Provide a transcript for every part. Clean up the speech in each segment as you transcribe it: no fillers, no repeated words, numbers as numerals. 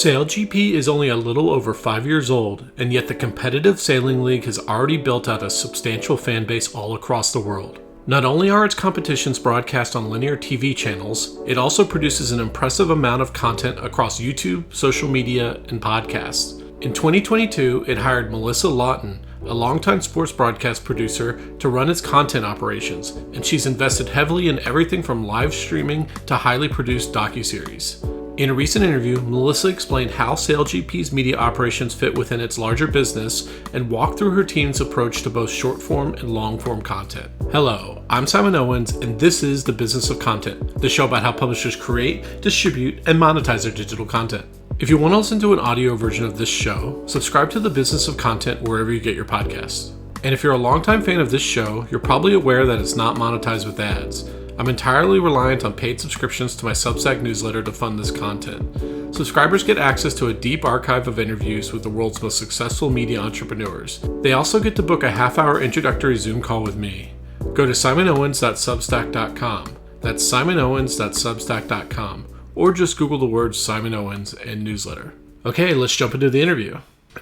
SailGP is only a little over 5 years old, and yet the competitive sailing league has already built out a substantial fan base all across the world. Not only are its competitions broadcast on linear TV channels, it also produces an impressive amount of content across YouTube, social media, and podcasts. In 2022, it hired Melissa Lawton, a longtime sports broadcast producer, to run its content operations, and she's invested heavily in everything from live streaming to highly produced docuseries. In a recent interview, Melissa explained how SailGP's media operations fit within its larger business and walked through her team's approach to both short-form and long-form content. Hello, I'm Simon Owens, and this is The Business of Content, the show about how publishers create, distribute, and monetize their digital content. If you want to listen to an audio version of this show, subscribe to The Business of Content wherever you get your podcasts. And if you're a longtime fan of this show, you're probably aware that it's not monetized with ads. I'm entirely reliant on paid subscriptions to my Substack newsletter to fund this content. Subscribers get access to a deep archive of interviews with the world's most successful media entrepreneurs. They also get to book a half-hour introductory Zoom call with me. Go to simonowens.substack.com. That's simonowens.substack.com. Or just Google the words Simon Owens and newsletter. Okay, let's jump into the interview.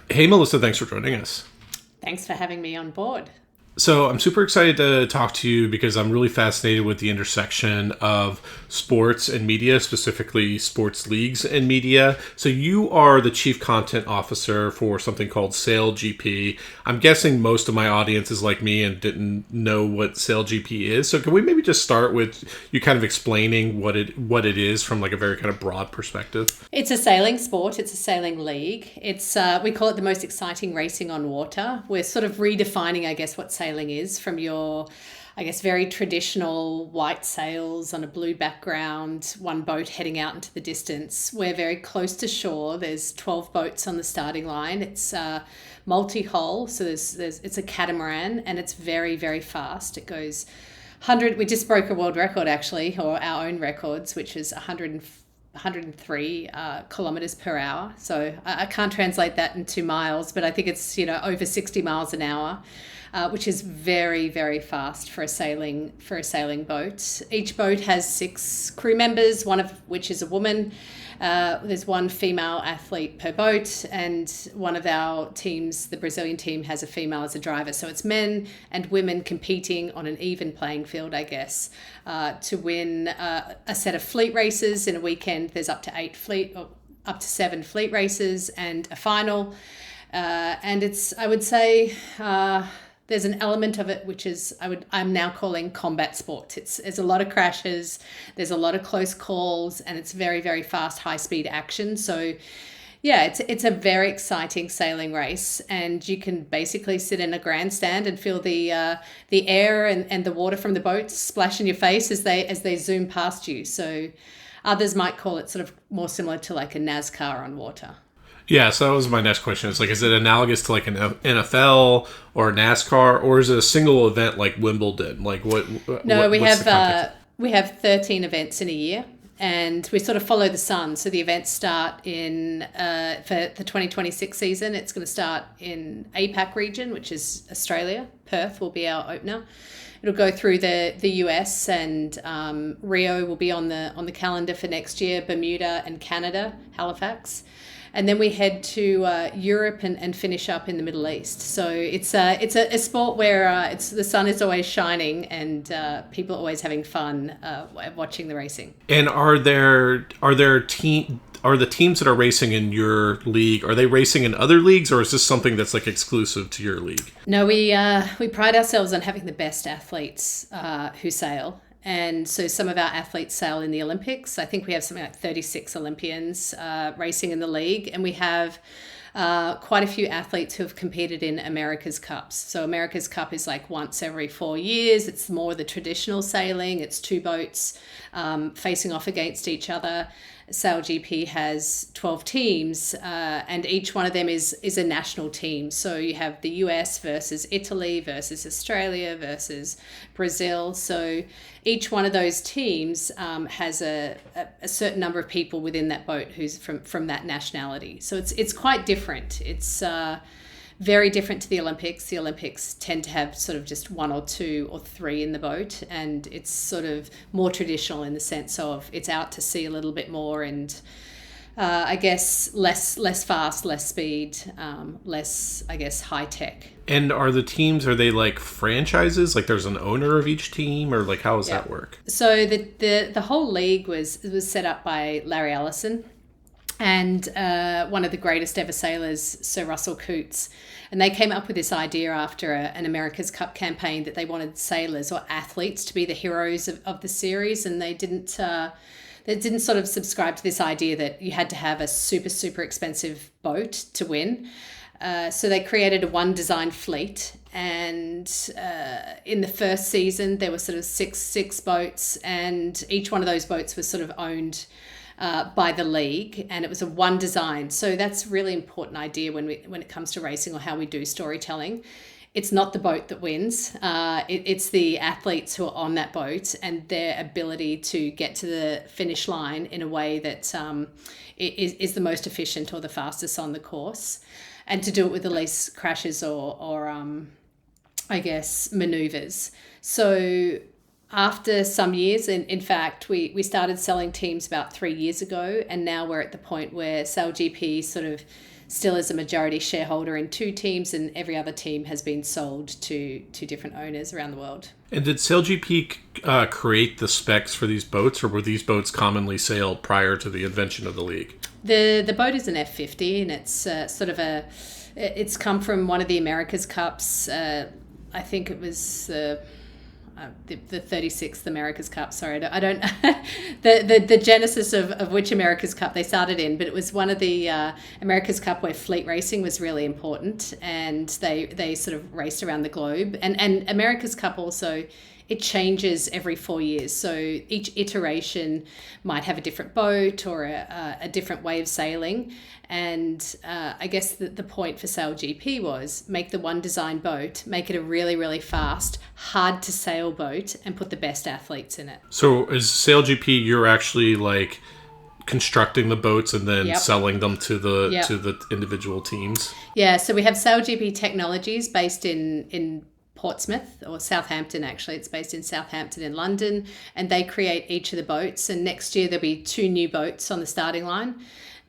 Hey, Melissa, thanks for joining us. Thanks for having me on board. So I'm super excited to talk to you because I'm really fascinated with the intersection of sports and media, specifically sports leagues and media. So you are the chief content officer for something called SailGP. I'm guessing most of my audience is like me and didn't know what SailGP is. So can we maybe just start with you kind of explaining what it is from like a very kind of broad perspective? It's a sailing sport. It's a sailing league. It's we call it the most exciting racing on water. We're sort of redefining, I guess, what sailing is from your, I guess, very traditional white sails on a blue background, one boat heading out into the distance. We're very close to shore. There's 12 boats on the starting line. It's multi-hull, so it's a catamaran, and it's very, very fast. It goes 100. We just broke a world record actually, or our own records, which is 103 kilometers per hour. So I can't translate that into miles, but I think it's over 60 miles an hour. Which is very, very fast for a sailing boat. Each boat has 6 crew members, one of which is a woman. There's one female athlete per boat, and one of our teams, the Brazilian team, has a female as a driver. So it's men and women competing on an even playing field, I guess, to win a set of fleet races. In a weekend, there's up to 7 fleet races and a final. And it's, I would say, there's an element of it which is I'm now calling combat sport. There's a lot of crashes, there's a lot of close calls, and it's very, very fast, high speed action. So yeah, it's a very exciting sailing race, and you can basically sit in a grandstand and feel the air and the water from the boats splash in your face as they zoom past you. So others might call it sort of more similar to like a NASCAR on water. Yeah, so that was my next question. It's like, is it analogous to like an NFL or NASCAR, or is it a single event like Wimbledon? Like what? No, we have 13 events in a year, and we sort of follow the sun. So the events start in for the 2026 season. It's going to start in APAC region, which is Australia. Perth will be our opener. It'll go through the US, and Rio will be on the calendar for next year. Bermuda and Canada, Halifax. And then we head to Europe and finish up in the Middle East. So it's a sport where the sun is always shining, and people are always having fun watching the racing. And are the teams that are racing in your league, are they racing in other leagues, or is this something that's like exclusive to your league? No, we pride ourselves on having the best athletes who sail. And so some of our athletes sail in the Olympics. I think we have something like 36 Olympians racing in the league. And we have quite a few athletes who have competed in America's Cups. So America's Cup is like once every 4 years. It's more the traditional sailing. It's 2 boats facing off against each other. SailGP has 12 teams, and each one of them is a national team. So you have the US versus Italy versus Australia versus Brazil. So each one of those teams has a certain number of people within that boat who's from that nationality. So it's quite different. It's very different to the Olympics. The Olympics tend to have sort of just 1 or 2 or 3 in the boat, and it's sort of more traditional in the sense of it's out to sea a little bit more, and I guess less fast, less speed, less, I guess, high tech. And are they like franchises? Like there's an owner of each team, or like how does Yeah. that work? So the whole league was set up by Larry Ellison and one of the greatest ever sailors, Sir Russell Cootes. And they came up with this idea after an America's Cup campaign that they wanted sailors or athletes to be the heroes of the series, and they didn't sort of subscribe to this idea that you had to have a super expensive boat to win. So they created a one design fleet, and in the first season there were sort of six boats, and each one of those boats was sort of owned by the league, and it was a one design. So that's a really important idea when it comes to racing or how we do storytelling. It's not the boat that wins. It's the athletes who are on that boat and their ability to get to the finish line in a way that is the most efficient or the fastest on the course, and to do it with the least crashes or I guess, maneuvers. So after some years, in fact, we started selling teams about 3 years ago, and now we're at the point where SailGP sort of still is a majority shareholder in 2 teams, and every other team has been sold to different owners around the world. And did SailGP create the specs for these boats, or were these boats commonly sailed prior to the invention of the league? The boat is an F50, and it's it's come from one of the America's Cups. I think it was the 36th America's Cup. Sorry, I don't the genesis of which America's Cup they started in, but it was one of the America's Cup where fleet racing was really important, and they sort of raced around the globe. And America's Cup also, it changes every 4 years. So each iteration might have a different boat or a different way of sailing. And I guess the point for SailGP was make the one design boat, make it a really, really fast, hard to sail boat, and put the best athletes in it. So is SailGP, you're actually like constructing the boats and then selling them to the individual teams? Yeah, so we have SailGP Technologies based in Portsmouth, or Southampton actually. It's based in Southampton in London, and they create each of the boats. And next year there'll be 2 new boats on the starting line,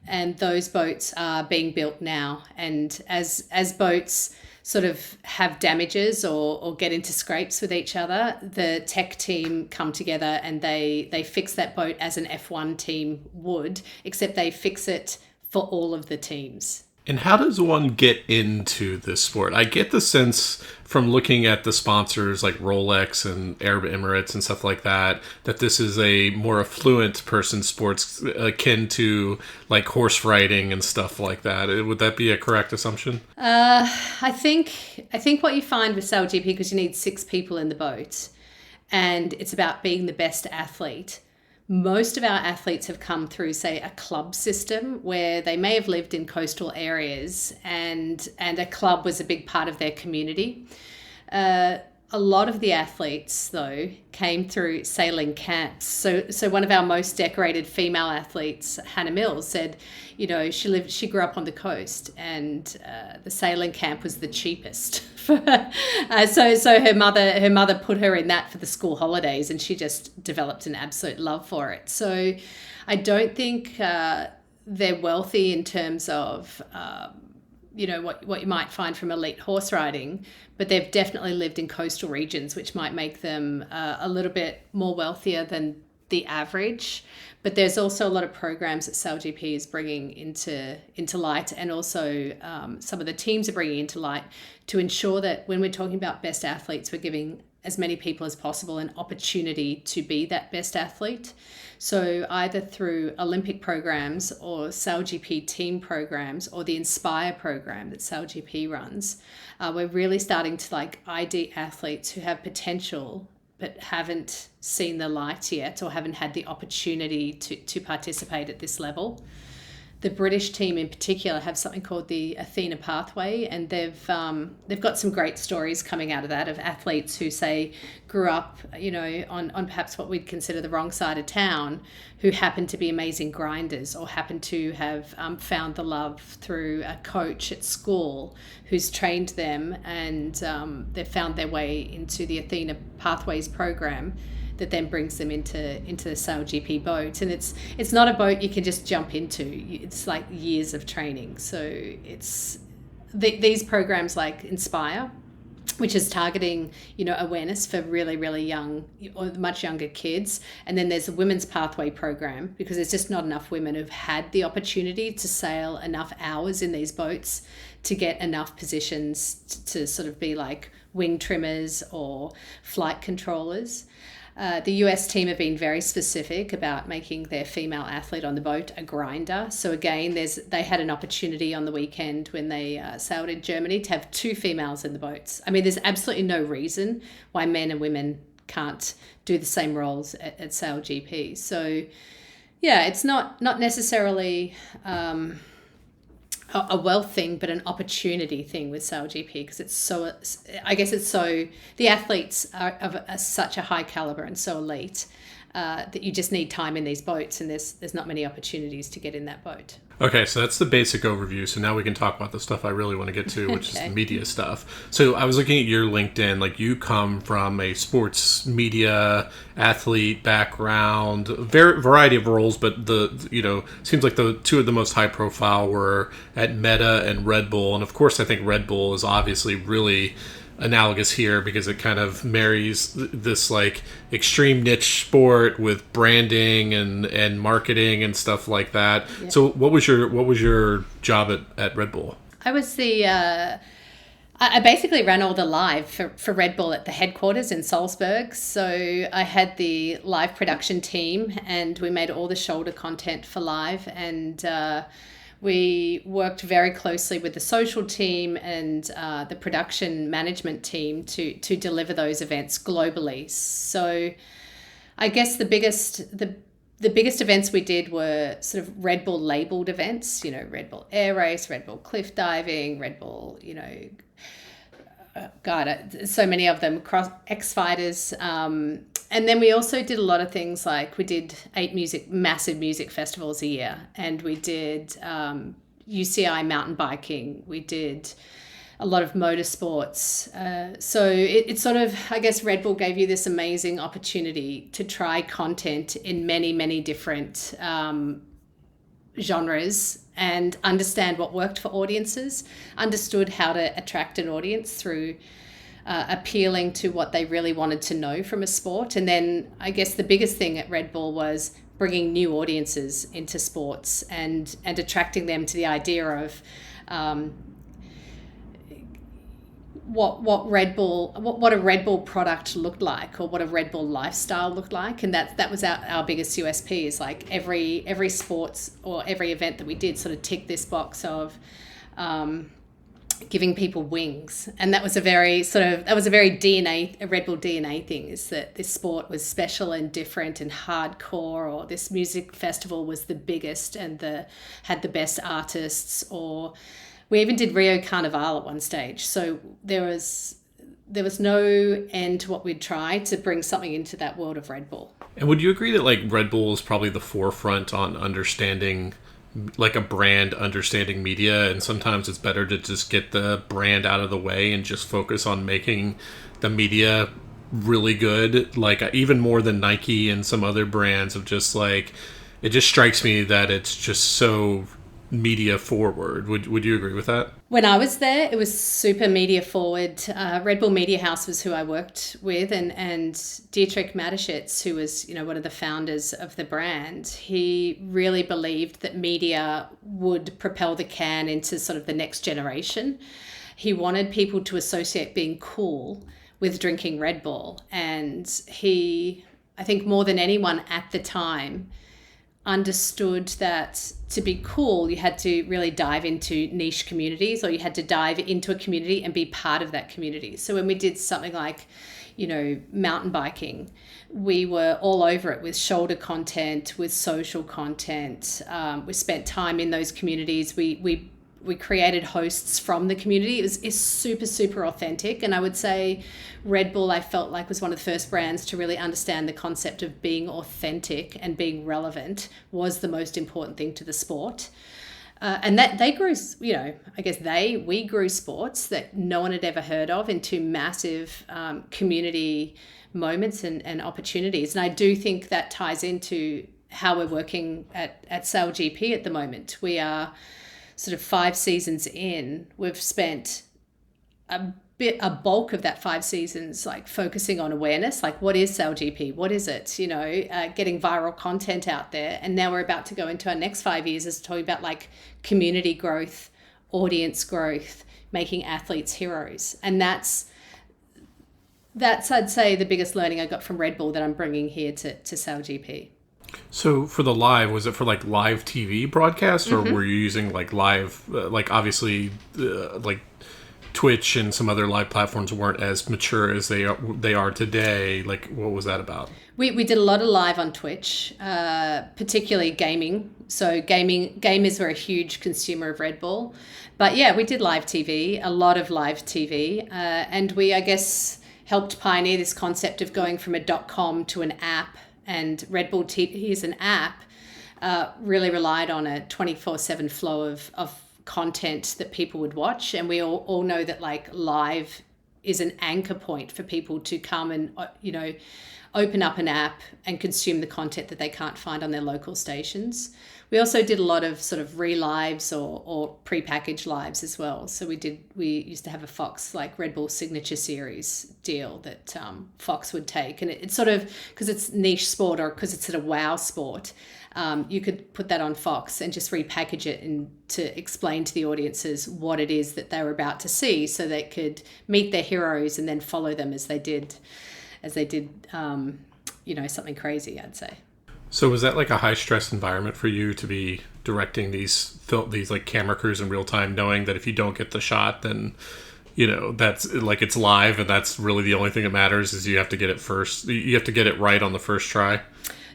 and those boats are being built now. And as boats sort of have damages or get into scrapes with each other, the tech team come together and they fix that boat as an F1 team would, except they fix it for all of the teams. And how does one get into this sport? I get the sense from looking at the sponsors like Rolex and Arab Emirates and stuff like that, that this is a more affluent person sports akin to like horse riding and stuff like that. Would that be a correct assumption? I think what you find with SailGP, because you need 6 people in the boat, and it's about being the best athlete. Most of our athletes have come through, say, a club system where they may have lived in coastal areas and a club was a big part of their community. A lot of the athletes, though, came through sailing camps. So one of our most decorated female athletes, Hannah Mills, said, you know, she grew up on the coast, and the sailing camp was the cheapest for her. So her mother put her in that for the school holidays, and she just developed an absolute love for it. So I don't think they're wealthy in terms of what you might find from elite horse riding, but they've definitely lived in coastal regions, which might make them a little bit more wealthier than the average. But there's also a lot of programs that SailGP is bringing into light, and also some of the teams are bringing into light, to ensure that when we're talking about best athletes, we're giving as many people as possible an opportunity to be that best athlete. So either through Olympic programs or SailGP team programs or the Inspire program that SailGP runs, we're really starting to ID athletes who have potential but haven't seen the light yet or haven't had the opportunity to participate at this level. The British team in particular have something called the Athena Pathway, and they've got some great stories coming out of that, of athletes who, say, grew up, on perhaps what we'd consider the wrong side of town, who happen to be amazing grinders or happen to have found the love through a coach at school who's trained them, and they've found their way into the Athena Pathways program. that then brings them into the SailGP boat. And it's not a boat you can just jump into. It's like years of training. So it's these programs like Inspire, which is targeting, awareness for really, really young or much younger kids. And then there's a Women's Pathway program, because there's just not enough women who've had the opportunity to sail enough hours in these boats to get enough positions to sort of be like wing trimmers or flight controllers. The US team have been very specific about making their female athlete on the boat a grinder. So again, they had an opportunity on the weekend when they sailed in Germany to have 2 females in the boats. I mean, there's absolutely no reason why men and women can't do the same roles at SailGP. So yeah, it's not necessarily a wealth thing, but an opportunity thing with SailGP, because the athletes are of such a high caliber and so elite that you just need time in these boats, and there's not many opportunities to get in that boat. Okay, so that's the basic overview. So now we can talk about the stuff I really want to get to, which is the media stuff. So I was looking at your LinkedIn, like you come from a sports media athlete background, variety of roles, but seems like the 2 of the most high profile were at Meta and Red Bull. And of course, I think Red Bull is obviously really analogous here, because it kind of marries this like extreme niche sport with branding and marketing and stuff like that. Yeah. So what was your job at Red Bull? I was I basically ran all the live for Red Bull at the headquarters in Salzburg. So I had the live production team, and we made all the shoulder content for live, and we worked very closely with the social team and the production management team to deliver those events globally. So I guess the biggest events we did were sort of Red Bull labeled events, Red Bull Air Race, Red Bull Cliff Diving, Red Bull, so many of them, X Fighters. And then we also did a lot of things, like we did 8 massive music festivals a year, and we did UCI mountain biking. We did a lot of motorsports. So it's sort of, I guess Red Bull gave you this amazing opportunity to try content in many, many different genres and understand what worked for audiences, understood how to attract an audience through appealing to what they really wanted to know from a sport. And then I guess the biggest thing at Red Bull was bringing new audiences into sports and attracting them to the idea of what a Red Bull product looked like, or what a Red Bull lifestyle looked like. And that was our biggest USP, is like every sports or every event that we did sort of ticked this box of giving people wings. And that was a very a Red Bull DNA thing, is that this sport was special and different and hardcore, or this music festival was the biggest and had the best artists, or we even did Rio Carnival at one stage. So there was no end to what we'd try to bring something into that world of Red Bull. And would you agree that like Red Bull is probably the forefront on understanding, like a brand understanding media, and sometimes it's better to just get the brand out of the way and just focus on making the media really good, like even more than Nike and some other brands, of just like, it just strikes me that it's just so media forward. Would you agree with that? When I was there, it was super media forward. Red Bull Media House was who I worked with, and Dietrich Mateschitz, who was one of the founders of the brand, he really believed that media would propel the can into sort of the next generation. He wanted people to associate being cool with drinking Red Bull, and he, I think more than anyone at the time, understood that to be cool, you had to really dive into niche communities, or you had to dive into a community and be part of that community. So when we did something like, mountain biking, we were all over it with shoulder content, with social content. We spent time in those communities. We created hosts from the community. It's super, super authentic. And I would say Red Bull, I felt like, was one of the first brands to really understand the concept of being authentic and being relevant was the most important thing to the sport. And that they grew, I guess we grew sports that no one had ever heard of into massive community moments and opportunities. And I do think that ties into how we're working at SailGP at the moment. We are sort of 5 seasons in. We've spent a bulk of that 5 seasons like focusing on awareness, like what is SailGP, what is it, getting viral content out there. And now we're about to go into our next 5 years as talking about like community growth, audience growth, making athletes heroes. And that's I'd say the biggest learning I got from Red Bull that I'm bringing here to SailGP. So for the live, was it for like live TV broadcast, or were you using like live, like obviously like Twitch and some other live platforms weren't as mature as they are today. Like, what was that about? We did a lot of live on Twitch, particularly gaming. So gamers were a huge consumer of Red Bull. But yeah, we did live TV, a lot of live TV. And we, I guess, helped pioneer this concept of going from a .com to an app. And Red Bull TV is an app, really relied on a 24/7 flow of content that people would watch. And we all know that like live is an anchor point for people to come and, open up an app and consume the content that they can't find on their local stations. We also did a lot of sort of re-lives or pre-packaged lives as well. So we used to have a Fox like Red Bull Signature Series deal that Fox would take. And it's sort of, because it's niche sport or because it's a wow sport, you could put that on Fox and just repackage it and to explain to the audiences what it is that they were about to see, so they could meet their heroes and then follow them as they did something crazy, I'd say. So was that like a high stress environment for you to be directing these like camera crews in real time, knowing that if you don't get the shot, then that's like it's live and that's really the only thing that matters is you have to get it first. You have to get it right on the first try.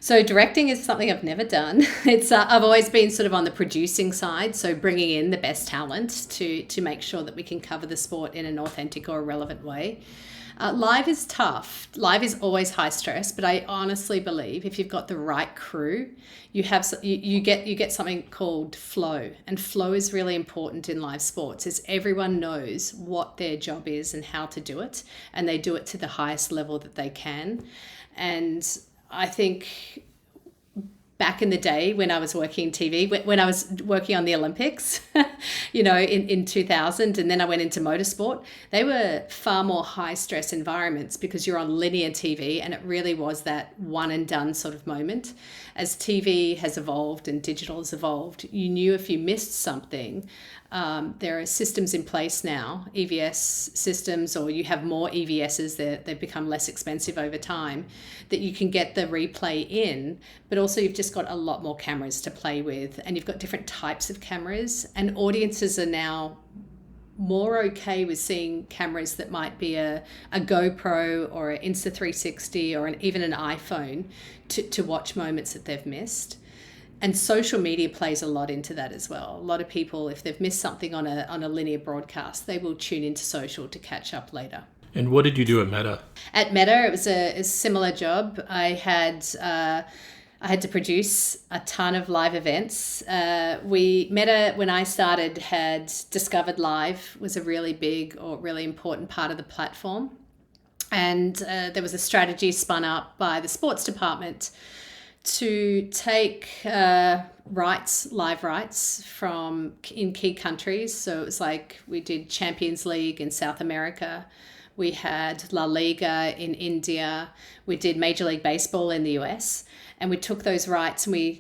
So directing is something I've never done. It's I've always been sort of on the producing side, so bringing in the best talent to make sure that we can cover the sport in an authentic or relevant way. Live is tough. Live is always high stress, but I honestly believe if you've got the right crew, you get something called flow, and flow is really important in live sports. Is everyone knows what their job is and how to do it, and they do it to the highest level that they can. And I think back in the day when I was working in TV, when I was working on the Olympics, in 2000, and then I went into motorsport, they were far more high stress environments because you're on linear TV, and it really was that one and done sort of moment. As TV has evolved and digital has evolved, you knew if you missed something, there are systems in place now, EVS systems, or you have more EVSs, they've become less expensive over time, that you can get the replay in, but also you've just got a lot more cameras to play with, and you've got different types of cameras, and audiences are now more okay with seeing cameras that might be a GoPro or an Insta360 or even an iPhone to watch moments that they've missed. And social media plays a lot into that as well. A lot of people, if they've missed something on a linear broadcast, they will tune into social to catch up later. And what did you do at Meta? At Meta, it was a similar job. I had to produce a ton of live events. Meta, when I started, had discovered live was a really big or really important part of the platform. And there was a strategy spun up by the sports department to take live rights in key countries. So it was like we did Champions League in South America. We had La Liga in India. We did Major League Baseball in the US. And we took those rights and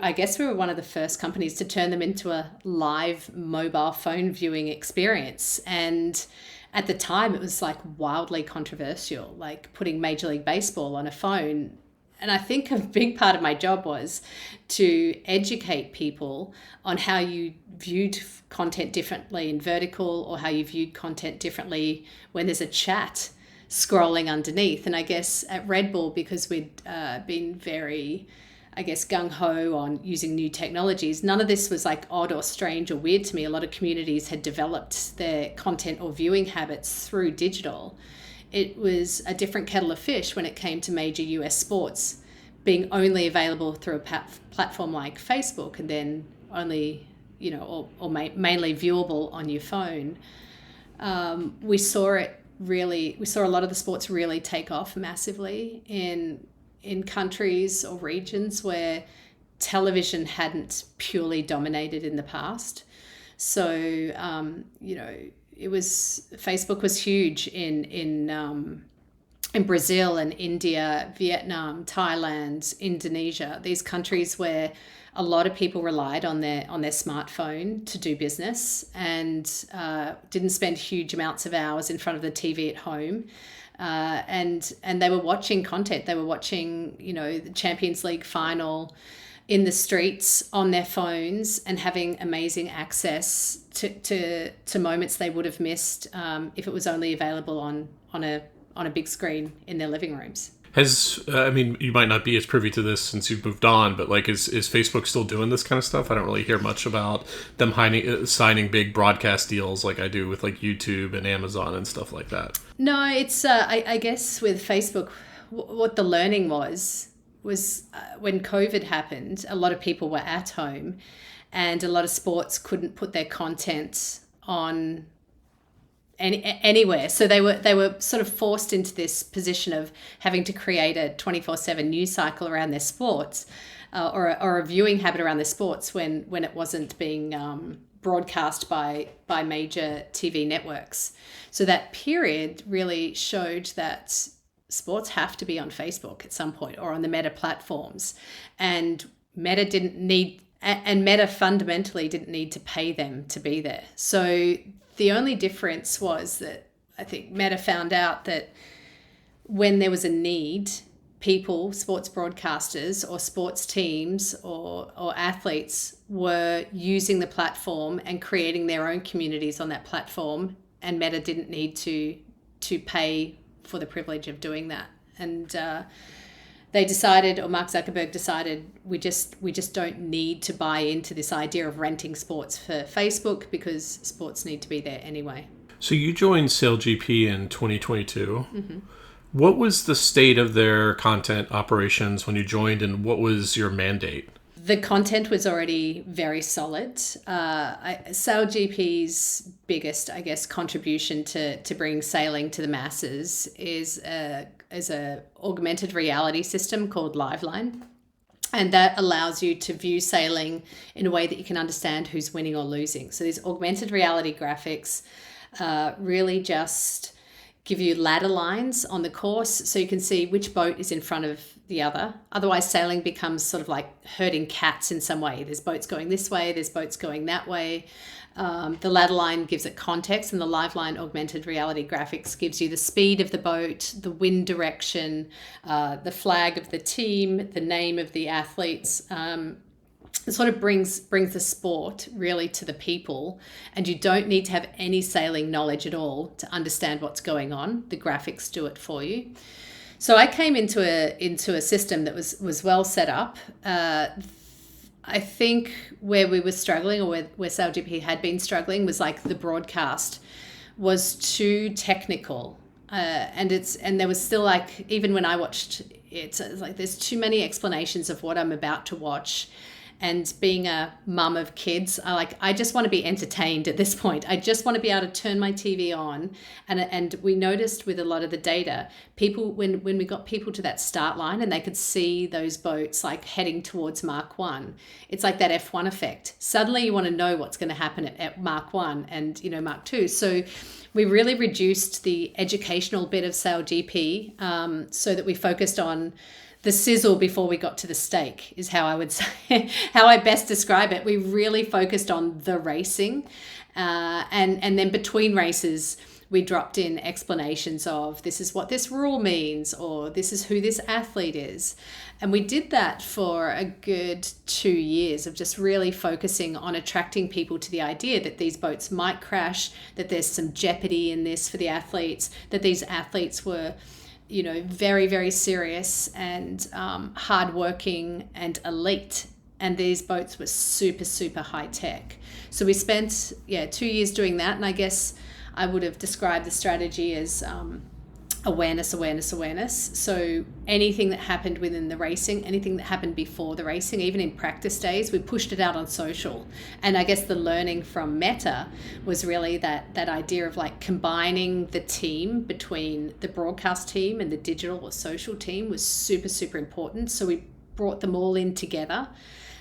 I guess we were one of the first companies to turn them into a live mobile phone viewing experience. And at the time, it was like wildly controversial, like putting Major League Baseball on a phone. And I think a big part of my job was to educate people on how you viewed content differently in vertical, or how you viewed content differently when there's a chat scrolling underneath. And I guess at Red Bull, because we'd been very, gung-ho on using new technologies, none of this was like odd or strange or weird to me. A lot of communities had developed their content or viewing habits through digital. It was a different kettle of fish when it came to major US sports being only available through a platform like Facebook, and then only mainly viewable on your phone, we saw a lot of the sports really take off massively in countries or regions where television hadn't purely dominated in the past. So, Facebook was huge in Brazil and India, Vietnam, Thailand, Indonesia, these countries where a lot of people relied on their smartphone to do business and didn't spend huge amounts of hours in front of the TV at home. And they were watching content. They were watching, the Champions League final in the streets on their phones and having amazing access to moments they would have missed if it was only available on a big screen in their living rooms. You might not be as privy to this since you've moved on, but is Facebook still doing this kind of stuff? I don't really hear much about them signing big broadcast deals like I do with YouTube and Amazon and stuff like that. No, it's I guess with Facebook, what the learning was when COVID happened, a lot of people were at home, and a lot of sports couldn't put their content on anywhere. So they were sort of forced into this position of having to create a 24/7 news cycle around their sports, or a viewing habit around their sports when it wasn't being broadcast by major TV networks. So that period really showed that sports have to be on Facebook at some point or on the Meta platforms, and Meta fundamentally didn't need to pay them to be there. So the only difference was that I think Meta found out that when there was a need, people, sports broadcasters or sports teams or athletes were using the platform and creating their own communities on that platform, and Meta didn't need to pay for the privilege of doing that. And they decided, or Mark Zuckerberg decided, we just don't need to buy into this idea of renting sports for Facebook because sports need to be there anyway. So you joined SailGP in 2022. Mm-hmm. What was the state of their content operations when you joined, and what was your mandate? The content was already very solid. SailGP's biggest, I guess, contribution to bringing sailing to the masses is a augmented reality system called Liveline. And that allows you to view sailing in a way that you can understand who's winning or losing. So these augmented reality graphics really just give you ladder lines on the course so you can see which boat is in front of the other. Otherwise, sailing becomes sort of like herding cats in some way. There's boats going this way, there's boats going that way. The ladder line gives it context, and the Liveline augmented reality graphics gives you the speed of the boat, the wind direction, the flag of the team, the name of the athletes. It sort of brings the sport really to the people, and you don't need to have any sailing knowledge at all to understand what's going on. The graphics do it for you. So I came into a system that was well set up. I think where we were struggling, or where SailGP had been struggling, was the broadcast was too technical, and there was still even when I watched it, it's there's too many explanations of what I'm about to watch. And being a mum of kids, I just want to be entertained at this point. I just want to be able to turn my TV on. And we noticed with a lot of the data, people, when we got people to that start line and they could see those boats heading towards Mark 1, it's like that F1 effect. Suddenly you want to know what's going to happen at Mark 1 and, Mark 2. So we really reduced the educational bit of SailGP so that we focused on the sizzle before we got to the steak, is how I would say, how I best describe it. We really focused on the racing, and then between races, we dropped in explanations of this is what this rule means, or this is who this athlete is. And we did that for a good 2 years of just really focusing on attracting people to the idea that these boats might crash, that there's some jeopardy in this for the athletes, that these athletes were very, very serious and hardworking and elite. And these boats were super, super high tech. So we spent 2 years doing that. And I guess I would have described the strategy as awareness. So anything that happened within the racing, anything that happened before the racing, even in practice days, we pushed it out on social. And I guess the learning from Meta was really that idea of like combining the team between the broadcast team and the digital or social team was super, super important. So we brought them all in together,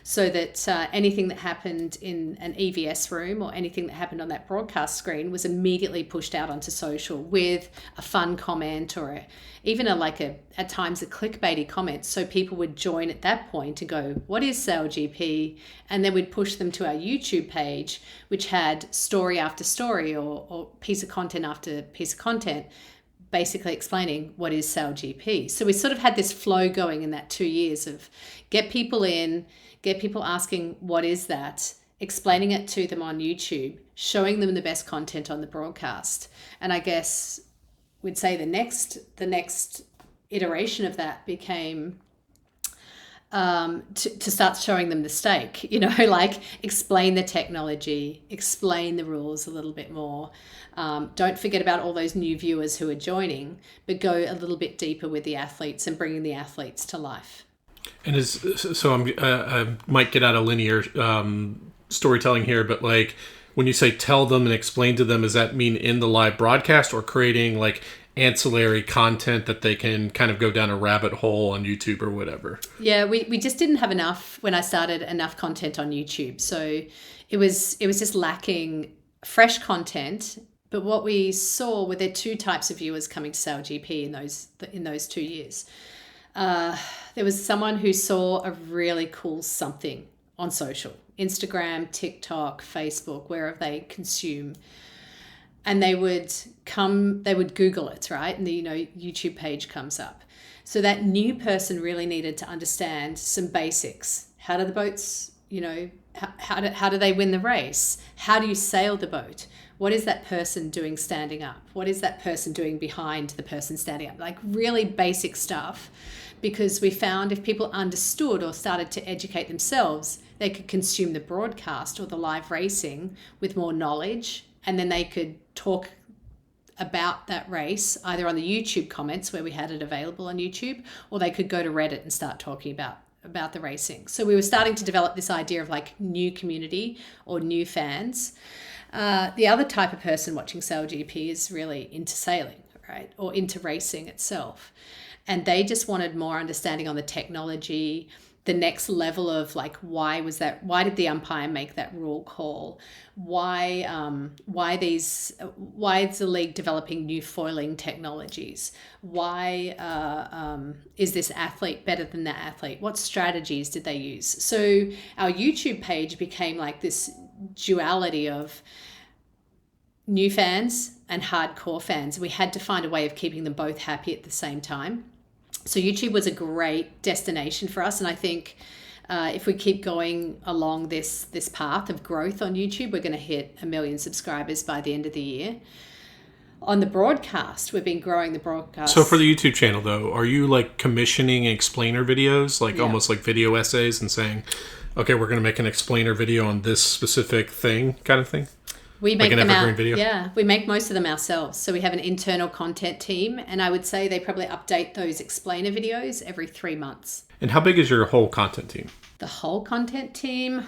so that anything that happened in an EVS room or anything that happened on that broadcast screen was immediately pushed out onto social with a fun comment or even at times a clickbaity comment. So people would join at that point and go, what is SailGP? And then we'd push them to our YouTube page, which had story after story or piece of content after piece of content, basically explaining what is SailGP. So we sort of had this flow going in that 2 years of get people in, get people asking, what is that? Explaining it to them on YouTube, showing them the best content on the broadcast. And I guess we'd say the next iteration of that became to start showing them the stake, like explain the technology, explain the rules a little bit more. Don't forget about all those new viewers who are joining, but go a little bit deeper with the athletes and bringing the athletes to life. And I might get out of linear storytelling here, but like when you say tell them and explain to them, does that mean in the live broadcast or creating like ancillary content that they can kind of go down a rabbit hole on YouTube or whatever? Yeah, we just didn't have enough when I started, enough content on YouTube. So it was just lacking fresh content. But what we saw were there two types of viewers coming to SailGP in those 2 years. There was someone who saw a really cool something on social, Instagram, TikTok, Facebook, wherever they consume. And they would Google it, right? And the YouTube page comes up. So that new person really needed to understand some basics. How do the boats, how do they win the race? How do you sail the boat? What is that person doing standing up? What is that person doing behind the person standing up? Like really basic stuff. Because we found if people understood or started to educate themselves, they could consume the broadcast or the live racing with more knowledge, and then they could talk about that race either on the YouTube comments where we had it available on YouTube, or they could go to Reddit and start talking about the racing. So we were starting to develop this idea of like new community or new fans. The other type of person watching SailGP is really into sailing, right? Or into racing itself. And they just wanted more understanding on the technology, the next level of like, why did the umpire make that rule call? Why is the league developing new foiling technologies? Why is this athlete better than that athlete? What strategies did they use? So our YouTube page became like this duality of new fans and hardcore fans. We had to find a way of keeping them both happy at the same time. So YouTube was a great destination for us. And I think if we keep going along this path of growth on YouTube, we're going to hit 1 million subscribers by the end of the year. On the broadcast, we've been growing the broadcast. So for the YouTube channel, though, are you like commissioning explainer videos, like almost like video essays and saying, okay, we're going to make an explainer video on this specific thing kind of thing? We make like an them evergreen video? Yeah, we make most of them ourselves. So we have an internal content team, and I would say they probably update those explainer videos every 3 months. And how big is your whole content team? The whole content team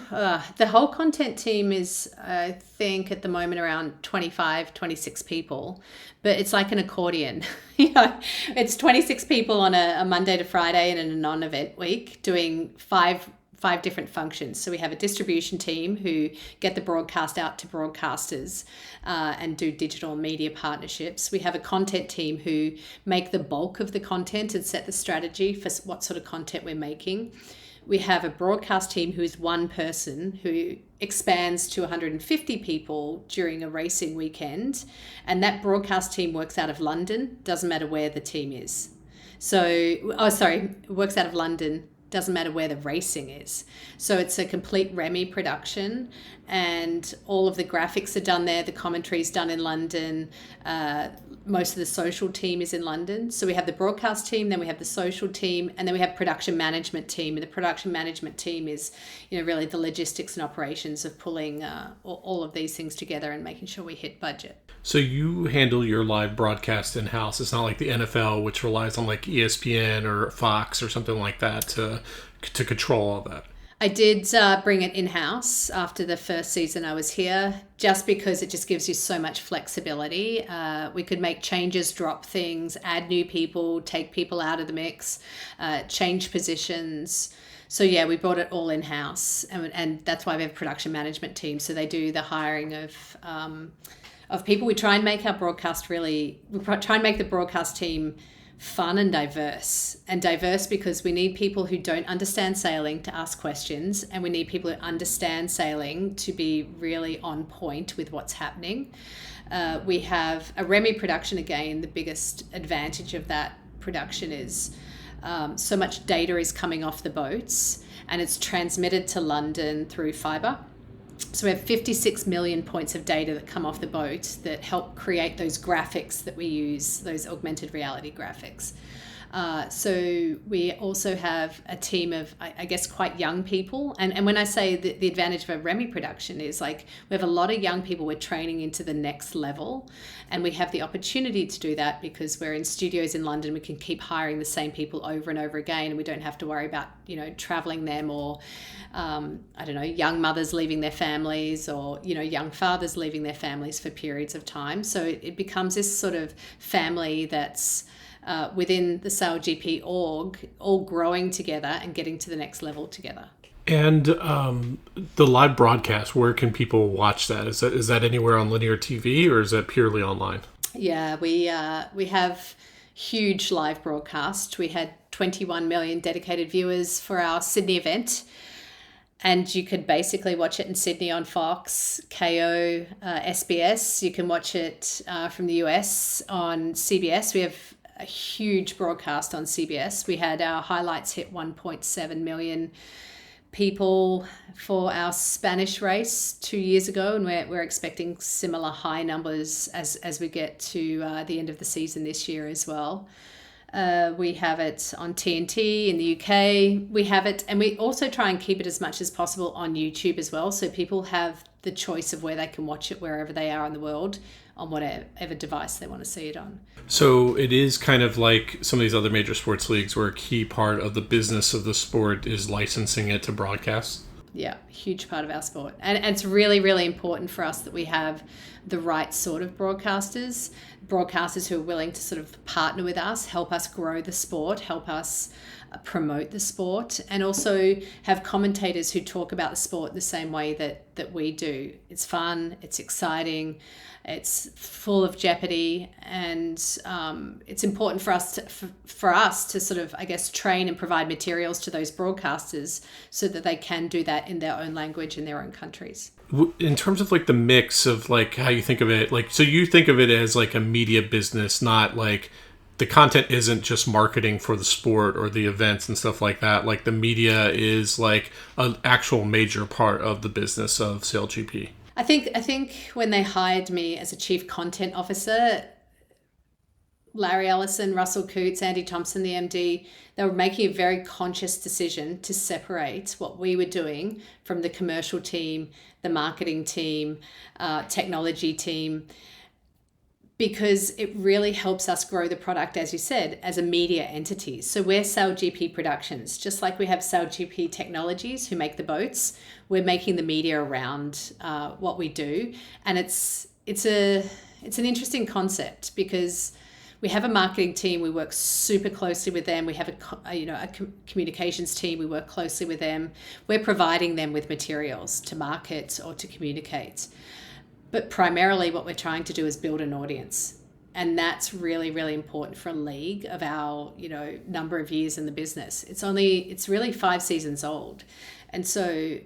is, I think, at the moment around 25, 26 people, but it's like an accordion. It's 26 people on a Monday to Friday and in a non-event week doing five different functions. So we have a distribution team who get the broadcast out to broadcasters and do digital media partnerships. We have a content team who make the bulk of the content and set the strategy for what sort of content we're making. We have a broadcast team who is one person who expands to 150 people during a racing weekend. And that broadcast team works out of London, doesn't matter where the team is. Works out of London, doesn't matter where the racing is. So it's a complete Remy production, and all of the graphics are done there. The commentary is done in London. most of the social team is in London. So we have the broadcast team, then we have the social team, and then we have production management team. And the production management team is, really the logistics and operations of pulling all of these things together and making sure we hit budget. So you handle your live broadcast in-house. It's not like the NFL, which relies on like ESPN or Fox or something like that to control all that. I did bring it in-house after the first season I was here, just because it just gives you so much flexibility. We could make changes, drop things, add new people, take people out of the mix, change positions. So yeah, we brought it all in-house, and that's why we have a production management team. So they do the hiring of people. We try and make the broadcast team fun and diverse because we need people who don't understand sailing to ask questions, and we need people who understand sailing to be really on point with what's happening. We have a Remy production. Again, the biggest advantage of that production is so much data is coming off the boats and it's transmitted to London through fibre. So we have 56 million points of data that come off the boat that help create those graphics that we use, those augmented reality graphics. So we also have a team of, I guess, quite young people. And when I say the advantage of a Remy production is like we have a lot of young people we're training into the next level. And we have the opportunity to do that because we're in studios in London. We can keep hiring the same people over and over again. And we don't have to worry about, traveling them or, young mothers leaving their families or, young fathers leaving their families for periods of time. So it becomes this sort of family that's within the SailGP org, all growing together and getting to the next level together. And the live broadcast, where can people watch that? Is that anywhere on linear TV or is that purely online? Yeah, we have huge live broadcast. We had 21 million dedicated viewers for our Sydney event. And you could basically watch it in Sydney on Fox, KO, SBS. You can watch it from the US on CBS. We have a huge broadcast on CBS. We had our highlights hit 1.7 million people for our Spanish race 2 years ago, and we're expecting similar high numbers as we get to the end of the season this year as well. We have it on TNT in the UK. We have it, and we also try and keep it as much as possible on YouTube as well, so people have the choice of where they can watch it wherever they are in the world on whatever device they want to see it on. So it is kind of like some of these other major sports leagues where a key part of the business of the sport is licensing it to broadcast? Yeah, huge part of our sport. And it's really, really important for us that we have the right sort of broadcasters who are willing to sort of partner with us, help us grow the sport, help us promote the sport, and also have commentators who talk about the sport the same way that we do. It's fun, it's exciting, it's full of jeopardy, and it's important for us to sort of, I guess, train and provide materials to those broadcasters so that they can do that in their own language in their own countries. In terms of like the mix of like how you think of it, like, so you think of it as like a media business, not like the content isn't just marketing for the sport or the events and stuff like that. Like the media is like an actual major part of the business of SailGP. I think when they hired me as a chief content officer, Larry Ellison, Russell Coots, Andy Thompson, the MD, they were making a very conscious decision to separate what we were doing from the commercial team, the marketing team, technology team, because it really helps us grow the product, as you said, as a media entity. So we're SailGP Productions, just like we have SailGP Technologies who make the boats. We're making the media around what we do, and it's an interesting concept because we have a marketing team. We work super closely with them. We have a communications team. We work closely with them. We're providing them with materials to market or to communicate. But primarily what we're trying to do is build an audience. And that's really, really important for a league of our, number of years in the business. It's really 5 seasons old. And so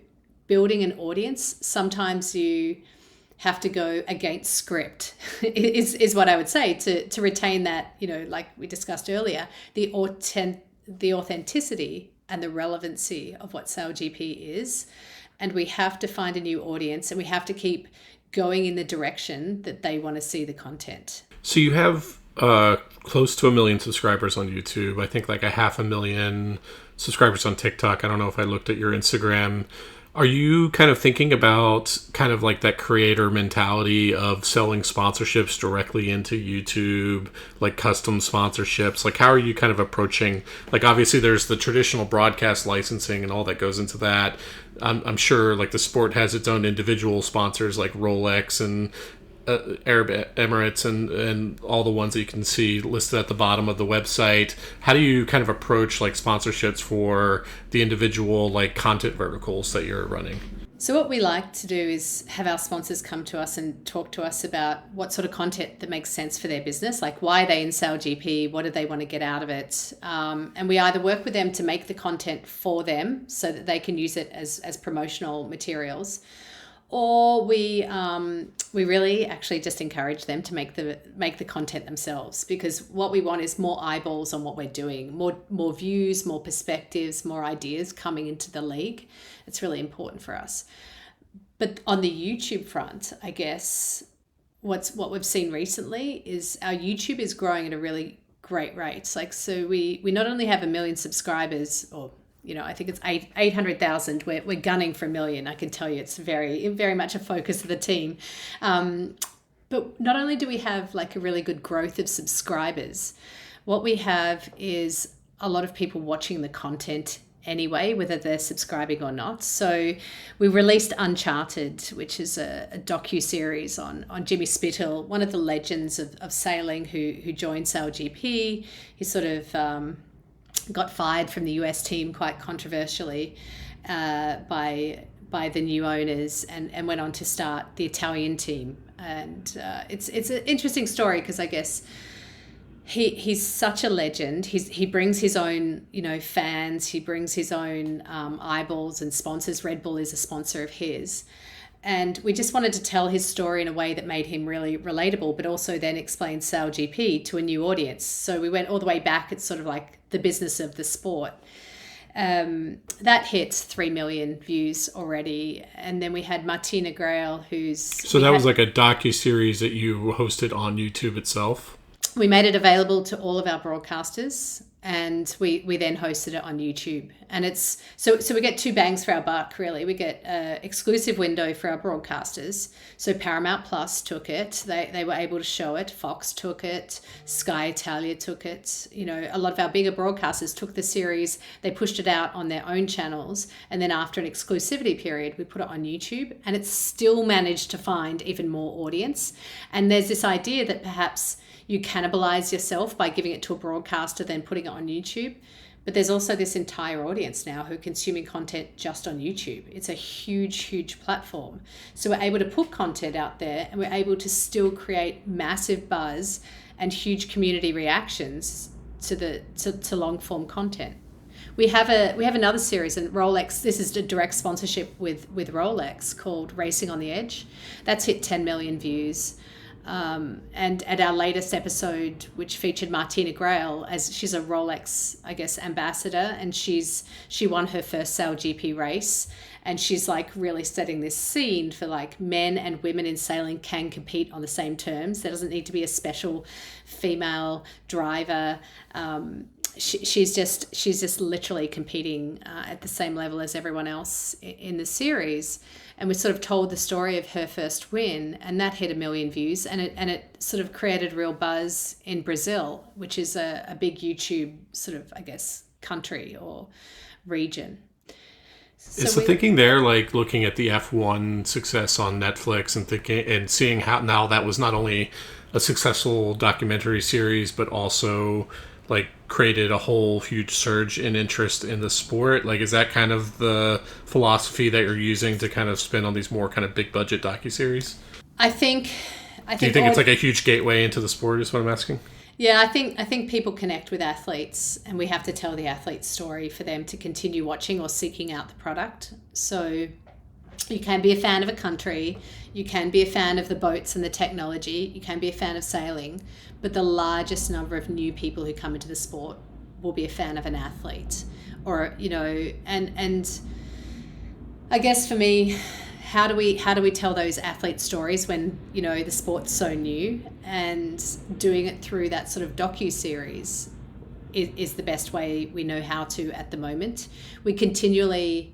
building an audience, sometimes you have to go against script is what I would say to retain that, like we discussed earlier, the authenticity and the relevancy of what SailGP is. And we have to find a new audience, and we have to keep going in the direction that they want to see the content. So you have close to 1 million subscribers on YouTube. I think like 500,000 subscribers on TikTok. I don't know if I looked at your Instagram. Are you kind of thinking about kind of like that creator mentality of selling sponsorships directly into YouTube, like custom sponsorships? Like, how are you kind of approaching, like, obviously there's the traditional broadcast licensing and all that goes into that. I'm sure like the sport has its own individual sponsors like Rolex and Arab Emirates and all the ones that you can see listed at the bottom of the website. How do you kind of approach like sponsorships for the individual like content verticals that you're running? So what we like to do is have our sponsors come to us and talk to us about what sort of content that makes sense for their business, like why are they in SailGP, what do they want to get out of it, and we either work with them to make the content for them so that they can use it as promotional materials, or we really actually just encourage them to make the content themselves, because what we want is more eyeballs on what we're doing, more views, more perspectives, more ideas coming into the league. It's really important for us. But on the YouTube front, I guess what we've seen recently is our YouTube is growing at a really great rate. Like, so we not only have 1 million subscribers, or I think it's 800,000. We're gunning for 1 million. I can tell you it's very, very much a focus of the team. But not only do we have like a really good growth of subscribers, what we have is a lot of people watching the content anyway, whether they're subscribing or not. So we released Uncharted, which is a docu-series on Jimmy Spithill, one of the legends of sailing who joined SailGP. He sort of got fired from the US team quite controversially by the new owners, and went on to start the Italian team. And it's an interesting story because I guess he's such a legend. He brings his own fans. He brings his own eyeballs and sponsors. Red Bull is a sponsor of his. And we just wanted to tell his story in a way that made him really relatable, but also then explain SailGP to a new audience. So we went all the way back. It's sort of like the business of the sport. That hit 3 million views already. And then we had Martina Grail, So that was like a docu-series that you hosted on YouTube itself? We made it available to all of our broadcasters, and we then hosted it on YouTube. And it's so we get 2 bangs for our buck, really. We get an exclusive window for our broadcasters. So Paramount Plus took it. They were able to show it. Fox took it. Sky Italia took it. A lot of our bigger broadcasters took the series. They pushed it out on their own channels. And then after an exclusivity period, we put it on YouTube. And it's still managed to find even more audience. And there's this idea that perhaps you cannibalize yourself by giving it to a broadcaster, then putting it on YouTube. But there's also this entire audience now who are consuming content just on YouTube. It's a huge, huge platform. So we're able to put content out there, and we're able to still create massive buzz and huge community reactions to long form content. We have another series, and Rolex, this is a direct sponsorship with Rolex, called Racing on the Edge. That's hit 10 million views. And at our latest episode, which featured Martina Grail, as she's a Rolex, I guess, ambassador, and she won her first SailGP race, and she's like really setting this scene for like men and women in sailing can compete on the same terms. There doesn't need to be a special female driver. She's just literally competing at the same level as everyone else in the series. And we sort of told the story of her first win, and that hit 1 million views, and it sort of created real buzz in Brazil, which is a big YouTube sort of, I guess, country or region. Is the thinking there, like looking at the F1 success on Netflix and thinking and seeing how now that was not only a successful documentary series, but also like created a whole huge surge in interest in the sport? Like, is that kind of the philosophy that you're using to kind of spin on these more kind of big budget docuseries? I think. Do you think it's like a huge gateway into the sport? Is what I'm asking. Yeah, I think people connect with athletes, and we have to tell the athlete's story for them to continue watching or seeking out the product. So you can be a fan of a country, you can be a fan of the boats and the technology, you can be a fan of sailing, but the largest number of new people who come into the sport will be a fan of an athlete. Or, and I guess for me, how do we tell those athlete stories when, you know, the sport's so new, and doing it through that sort of docu-series is the best way we know how to at the moment. We continually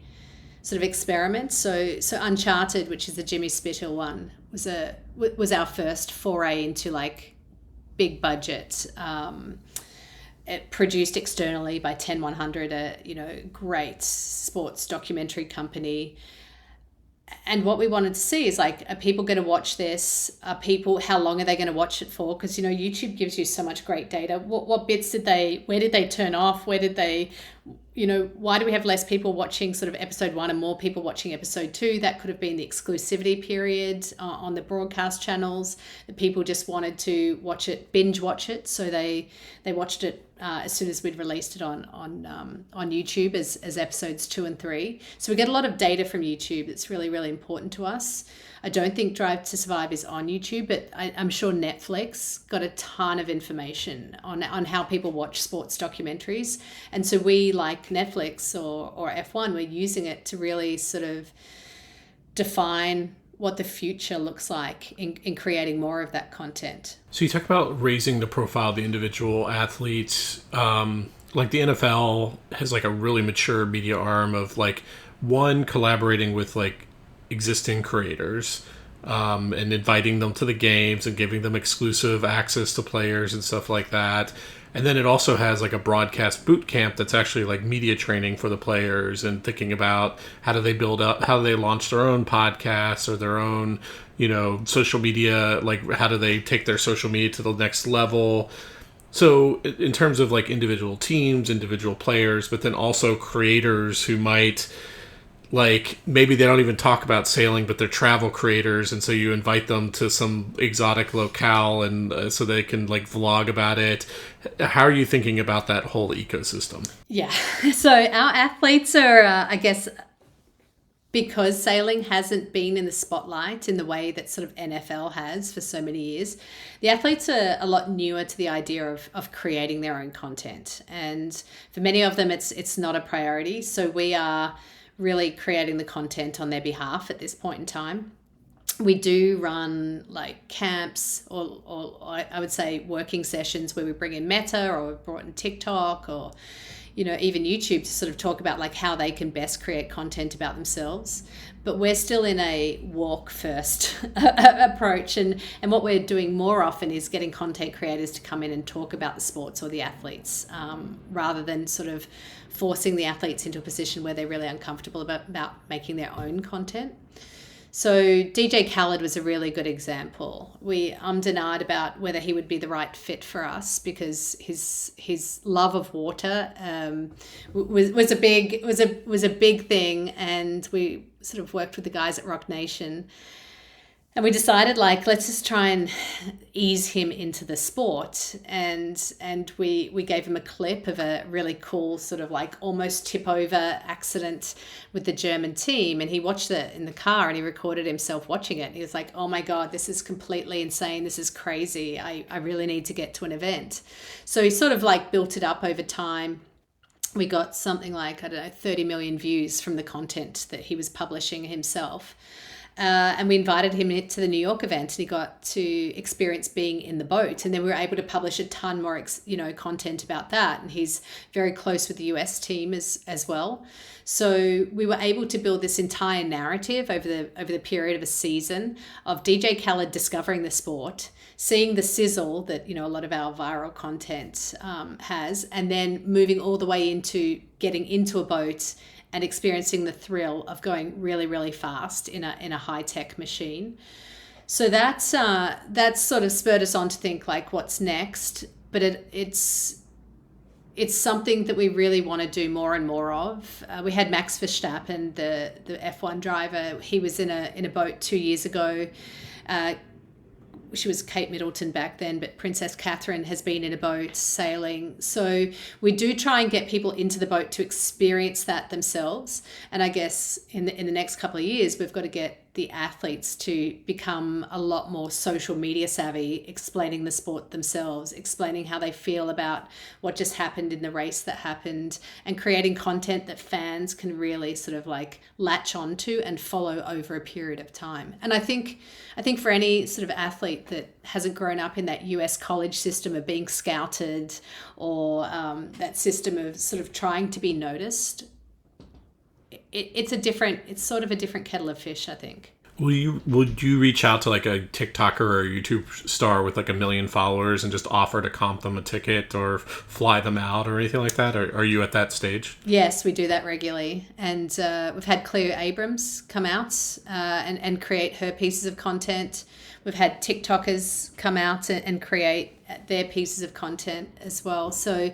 sort of experiment. So Uncharted, which is the Jimmy Spithill one, was our first foray into like big budget, it produced externally by 10100, a, you know, great sports documentary company. And what we wanted to see is like, are people going to watch this? How long are they going to watch it for? Because, you know, YouTube gives you so much great data. What bits where did they turn off? Where did they, you know, why do we have less people watching sort of episode 1 and more people watching episode 2? That could have been the exclusivity period on the broadcast channels. The people just wanted to binge watch it. So they watched it as soon as we'd released it on YouTube as episodes 2 and 3. So we get a lot of data from YouTube. It's really, really important to us. I don't think Drive to Survive is on YouTube, but I'm sure Netflix got a ton of information on how people watch sports documentaries. And so we, like Netflix or F1, we're using it to really sort of define what the future looks like in creating more of that content. So you talk about raising the profile of the individual athletes. Like the NFL has like a really mature media arm of like one collaborating with like existing creators and inviting them to the games and giving them exclusive access to players and stuff like that. And then it also has like a broadcast boot camp that's actually like media training for the players and thinking about how do they launch their own podcasts or their own, you know, social media, like how do they take their social media to the next level. So in terms of like individual teams, individual players, but then also creators who might, like, maybe they don't even talk about sailing, but they're travel creators, and so you invite them to some exotic locale and so they can like vlog about it. How are you thinking about that whole ecosystem? Yeah, so our athletes are, I guess, because sailing hasn't been in the spotlight in the way that sort of NFL has for so many years, the athletes are a lot newer to the idea of creating their own content. And for many of them, it's not a priority. So we are really creating the content on their behalf at this point in time. We do run like camps or I would say working sessions where we bring in Meta or we've brought in TikTok or, you know, even YouTube to sort of talk about like how they can best create content about themselves. But we're still in a walk first approach. And what we're doing more often is getting content creators to come in and talk about the sports or the athletes rather than sort of forcing the athletes into a position where they're really uncomfortable about making their own content. So DJ Khaled was a really good example. We ummed and ahed about whether he would be the right fit for us because his love of water was a big thing, and we sort of worked with the guys at Rock Nation. And we decided, like, let's just try and ease him into the sport. And we gave him a clip of a really cool sort of like almost tip over accident with the German team. And he watched it in the car and he recorded himself watching it. And he was like, oh my God, this is completely insane. This is crazy. I really need to get to an event. So he sort of like built it up over time. We got something like, 30 million views from the content that he was publishing himself. And we invited him to the New York event, and he got to experience being in the boat. And then we were able to publish a ton more, content about that. And he's very close with the US team as well. So we were able to build this entire narrative over the period of a season of DJ Khaled discovering the sport, seeing the sizzle that, a lot of our viral content has, and then moving all the way into getting into a boat and experiencing the thrill of going really, really fast in a high-tech machine. So that's sort of spurred us on to think like, what's next? But it's something that we really want to do more and more of. We had Max Verstappen, the F1 driver. He was in a boat 2 years ago. She was Kate Middleton back then, but Princess Catherine has been in a boat sailing. So we do try and get people into the boat to experience that themselves. And I guess in the next couple of years, we've got to get the athletes to become a lot more social media savvy, explaining the sport themselves, explaining how they feel about what just happened in the race that happened, and creating content that fans can really sort of like latch onto and follow over a period of time. And I think for any sort of athlete that hasn't grown up in that US college system of being scouted, or that system of sort of trying to be noticed, it's sort of a different kettle of fish, I think. Would you reach out to like a TikToker or a YouTube star with like 1 million followers and just offer to comp them a ticket or fly them out or anything like that? Or are you at that stage? Yes, we do that regularly. And we've had Cleo Abrams come out and create her pieces of content. We've had TikTokers come out and create their pieces of content as well. So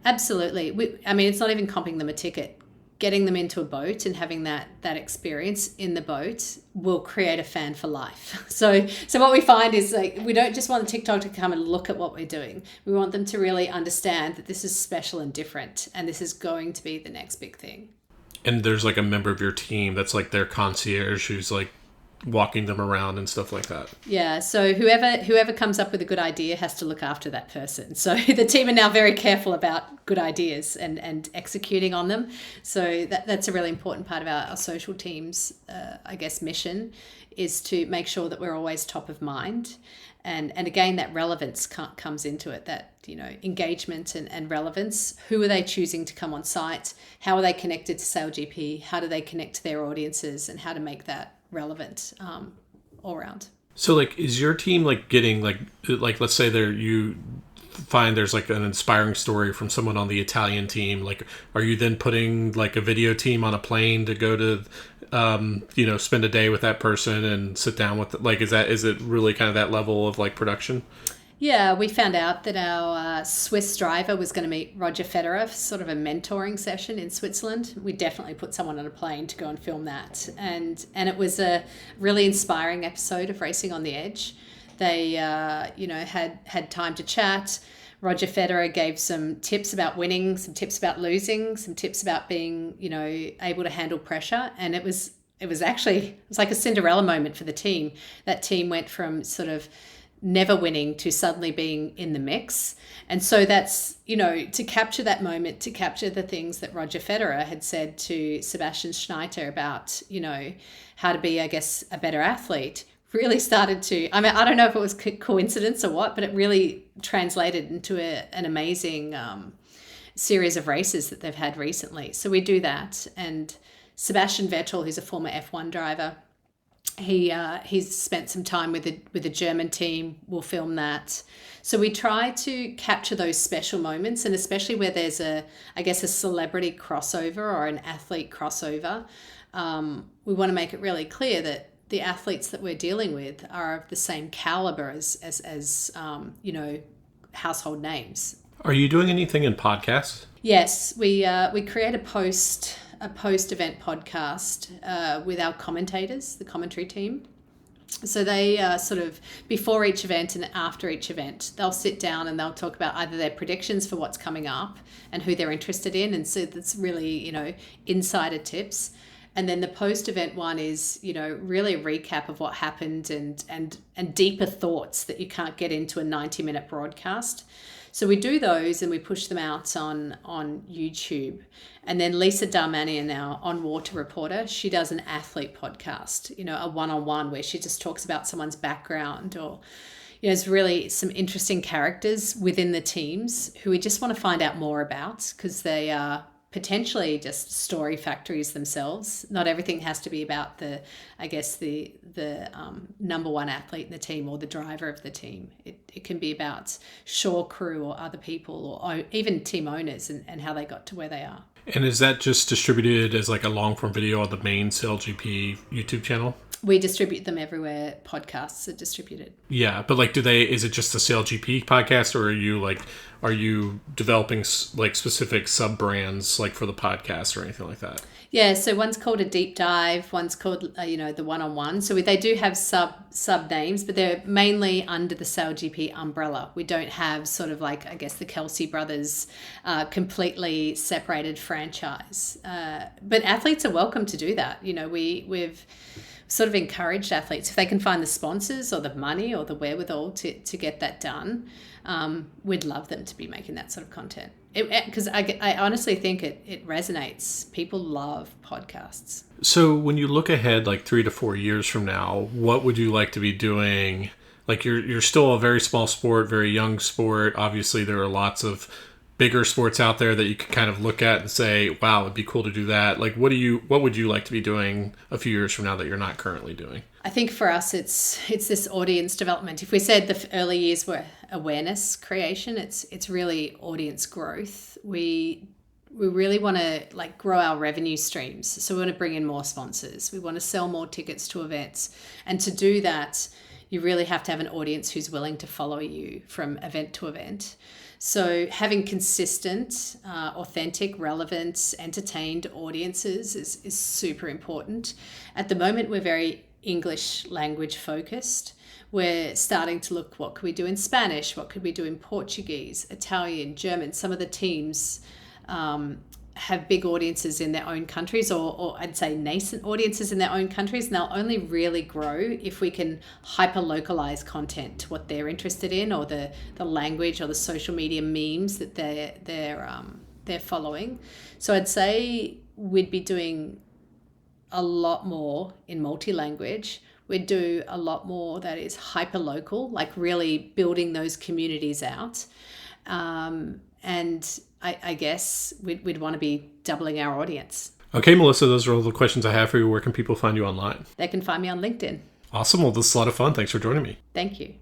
absolutely. It's not even comping them a ticket. Getting them into a boat and having that experience in the boat will create a fan for life. So what we find is, like, we don't just want the TikTok to come and look at what we're doing. We want them to really understand that this is special and different, and this is going to be the next big thing. And there's like a member of your team that's like their concierge who's like walking them around and stuff like that. Yeah, so whoever comes up with a good idea has to look after that person. So the team are now very careful about good ideas and executing on them. So that's a really important part of our social team's, mission, is to make sure that we're always top of mind. And again, that relevance comes into it, that, engagement and relevance. Who are they choosing to come on site? How are they connected to SailGP? How do they connect to their audiences, and how to make that relevant all around. So like, is your team like getting like let's say you find there's like an inspiring story from someone on the Italian team, like are you then putting like a video team on a plane to go to spend a day with that person and sit down with is it really kind of that level of like production? Yeah, we found out that our Swiss driver was going to meet Roger Federer for sort of a mentoring session in Switzerland. We definitely put someone on a plane to go and film that. And it was a really inspiring episode of Racing on the Edge. They, had time to chat. Roger Federer gave some tips about winning, some tips about losing, some tips about being, able to handle pressure. And it was like a Cinderella moment for the team. That team went from sort of never winning to suddenly being in the mix. And so that's, to capture that moment, to capture the things that Roger Federer had said to Sebastian Schneider about, how to be, I guess, a better athlete, really started to, I don't know if it was coincidence or what, but it really translated into an amazing series of races that they've had recently. So we do that. And Sebastian Vettel, who's a former F1 driver, he's spent some time with a German team. We'll film that. So we try to capture those special moments, and especially where there's a celebrity crossover or an athlete crossover. We want to make it really clear that the athletes that we're dealing with are of the same caliber as household names. Are you doing anything in podcasts? Yes, we create a post-event podcast with our commentators, the commentary team. So they sort of, before each event and after each event, they'll sit down and they'll talk about either their predictions for what's coming up and who they're interested in. And so that's really, insider tips. And then the post-event one is, really a recap of what happened and deeper thoughts that you can't get into a 90-minute broadcast. So we do those and we push them out on YouTube. And then Lisa Darmanian, our on-water reporter, she does an athlete podcast, a one-on-one where she just talks about someone's background, or, there's really some interesting characters within the teams who we just want to find out more about, because they are potentially just story factories themselves. Not everything has to be about the number one athlete in the team or the driver of the team. It can be about shore crew or other people, or even team owners and how they got to where they are. And is that just distributed as like a long form video on the main SailGP YouTube channel? We distribute them everywhere podcasts are distributed. Yeah, but like, is it just the SailGP podcast, or are you developing like specific sub brands like for the podcast or anything like that? Yeah, so one's called a deep dive, one's called the one-on-one. So they do have sub names, but they're mainly under the SailGP umbrella. We don't have sort of like, I guess, the Kelsey brothers completely separated franchise. But athletes are welcome to do that. sort of encouraged athletes, if they can find the sponsors or the money or the wherewithal to get that done, we'd love them to be making that sort of content. Because I honestly think it resonates. People love podcasts. So when you look ahead like 3 to 4 years from now, what would you like to be doing? Like you're still a very small sport, very young sport. Obviously, there are lots of bigger sports out there that you can kind of look at and say, wow, it'd be cool to do that. Like, what would you like to be doing a few years from now that you're not currently doing? I think for us, it's this audience development. If we said the early years were awareness creation, it's really audience growth. We really want to like grow our revenue streams. So we want to bring in more sponsors. We want to sell more tickets to events. And to do that, you really have to have an audience who's willing to follow you from event to event. So having consistent, authentic, relevant, entertained audiences is super important. At the moment, we're very English language focused. We're starting to look, what could we do in Spanish? What could we do in Portuguese, Italian, German? Some of the teams have big audiences in their own countries, or I'd say nascent audiences in their own countries, and they'll only really grow if we can hyper localize content to what they're interested in, or the language or the social media memes that they're following. So I'd say we'd be doing a lot more in multi-language. We'd do a lot more that is hyper local, like really building those communities out. And I guess we'd want to be doubling our audience. Okay, Melissa, those are all the questions I have for you. Where can people find you online? They can find me on LinkedIn. Awesome. Well, this is a lot of fun. Thanks for joining me. Thank you.